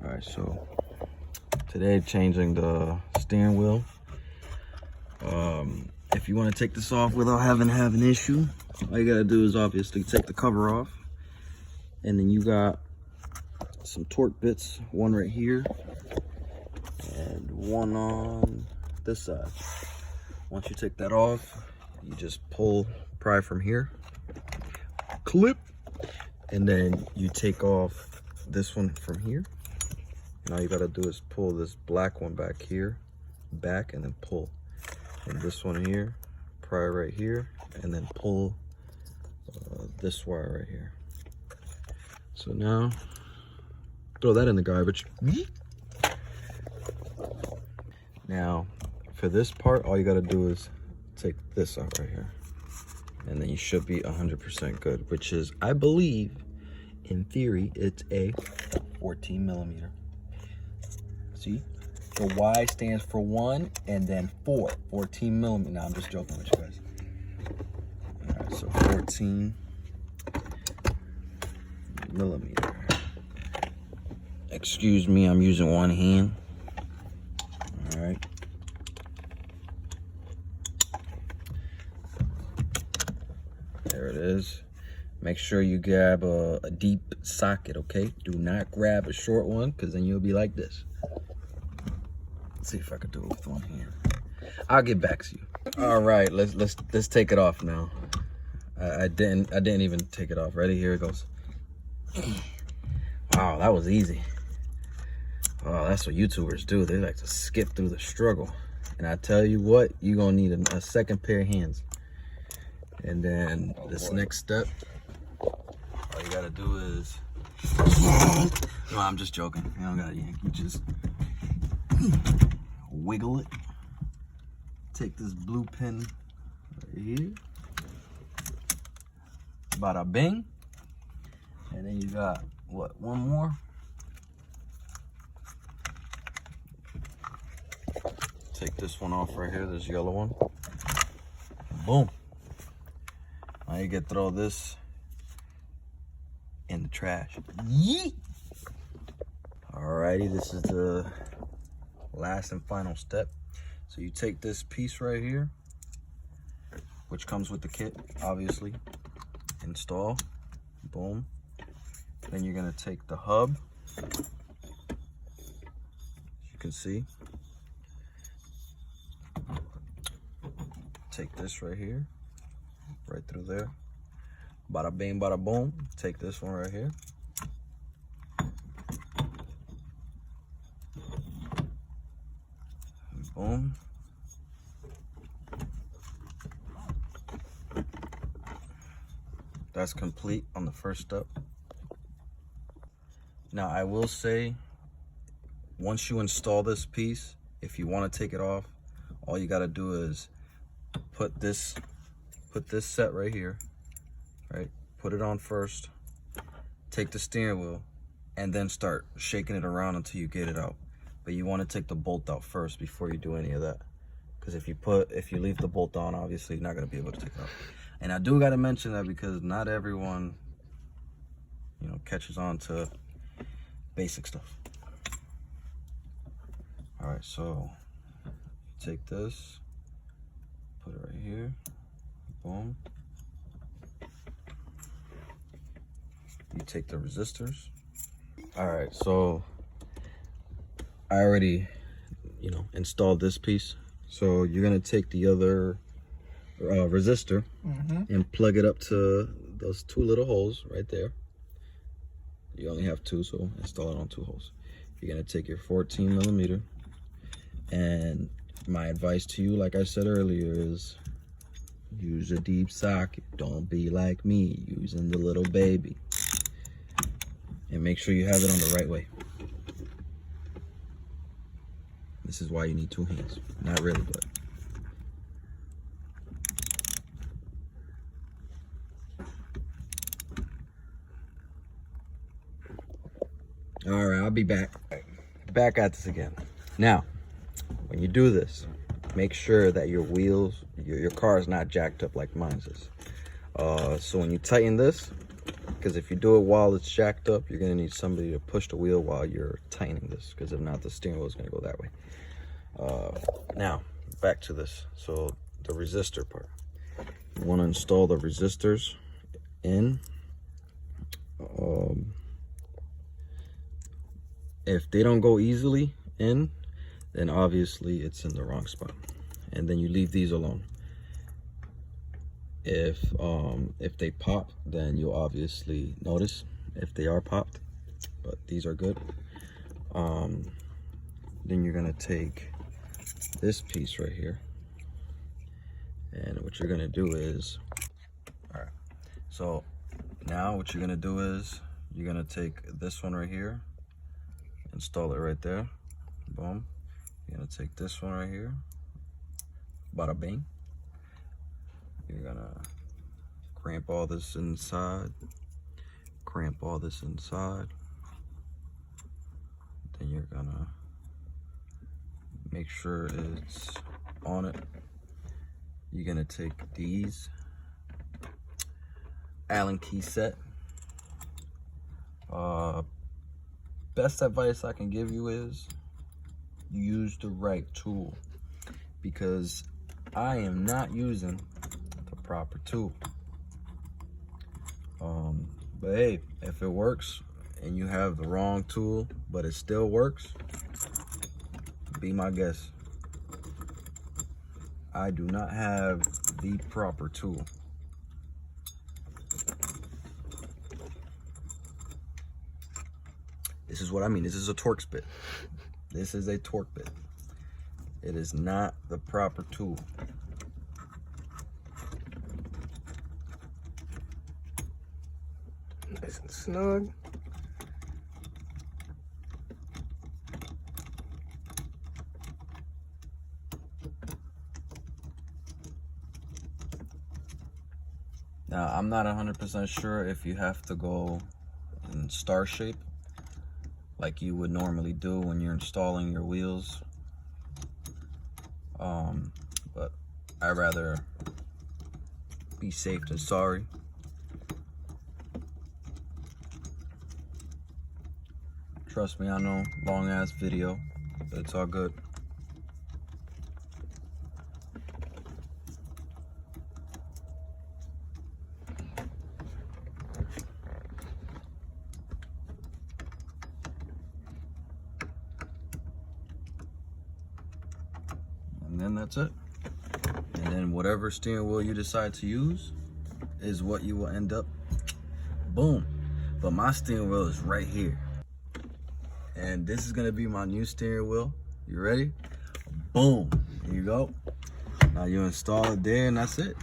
All right, so today changing the steering wheel. If you want to take this off without having to have an issue, all you gotta do is obviously take the cover off, and then you got some torque bits, one right here and one on this side. Once you take that off, you just pry from here, clip, and then you take off this one from here. And all you gotta do is pull this black one back here, and then pull. And this one here, pry right here, and then pull this wire right here. So now, throw that in the garbage. Now, for this part, all you gotta do is take this out right here. And then you should be 100% good, which is, I believe, in theory, it's a 14 millimeter. See? The Y stands for 1 and then 14 millimeter. No, I'm just joking with you guys. All right, so 14 millimeter. Excuse me, I'm using one hand. All right. There it is. Make sure you grab a deep socket, okay? Do not grab a short one, because then you'll be like this. Let's see if I could do it with one hand. I'll get back to you. All right, let's take it off now. I didn't even take it off. Ready? Here it goes. Wow, that was easy. Oh, that's what YouTubers do. They like to skip through the struggle. And I tell you what, you're gonna need a second pair of hands. And then this next step, all you gotta do is, no, I'm just joking. You don't gotta yank. You just wiggle it. Take this blue pin right here. Bada bing. And then you got, what, one more? Take this one off right here, this yellow one. Boom. Now you can throw this in the trash. Yeet! Alrighty, this is the last and final step. So you take this piece right here, which comes with the kit, obviously. Install. Boom. Then you're gonna take the hub, as you can see. Take this right here, right through there. Bada bing, bada boom. Take this one right here. Boom. That's complete on the first step. Now, I will say, once you install this piece, if you want to take it off, all you got to do is put this set right here, right? Put it on first, take the steering wheel, and then start shaking it around until you get it out. But you want to take the bolt out first before you do any of that. Because if you leave the bolt on, obviously you're not going to be able to take it out. And I do got to mention that because not everyone, catches on to basic stuff. All right, so take this, put it right here, boom. You take the resistors. All right, so I already, installed this piece. So you're gonna take the other resistor and plug it up to those two little holes right there. You only have two, so install it on two holes. You're gonna take your 14 millimeter, and my advice to you, like I said earlier, is use a deep socket. Don't be like me, using the little baby. And make sure you have it on the right way. This is why you need two hands. Not really, but. All right, I'll be back. Back at this again. Now, when you do this, make sure that your wheels, your car is not jacked up like mine is. So when you tighten this, Because if you do it while it's jacked up, you're gonna need somebody to push the wheel while you're tightening this, because if not, the steering wheel is gonna go that way. Now, back to this. So the resistor part. You wanna install the resistors in. If they don't go easily in, then obviously it's in the wrong spot. And then you leave these alone. If they pop, then you'll obviously notice if they are popped, but these are good. Then you're gonna take this piece right here, and what you're gonna do is, all right, so now what you're gonna do is you're gonna take this one right here, install it right there, boom. You're gonna take this one right here, bada bing. You're gonna cramp all this inside, cramp all this inside. Then you're gonna make sure it's on it. You're gonna take these Allen key set. Best advice I can give you is use the right tool, because I am not using the proper tool. But hey, if it works and you have the wrong tool but it still works, be my guest. I do not have the proper tool. This is what I mean. This is a Torx bit. This is a torque bit. It is not the proper tool. Nice and snug. Now, I'm not 100% sure if you have to go in star shape like you would normally do when you're installing your wheels. But I'd rather be safe than sorry. Trust me, I know, long ass video, but it's all good. And then that's it. And then whatever steering wheel you decide to use is what you will end up, boom. But my steering wheel is right here. And this is gonna be my new steering wheel. You ready? Boom, here you go. Now you install it there and that's it.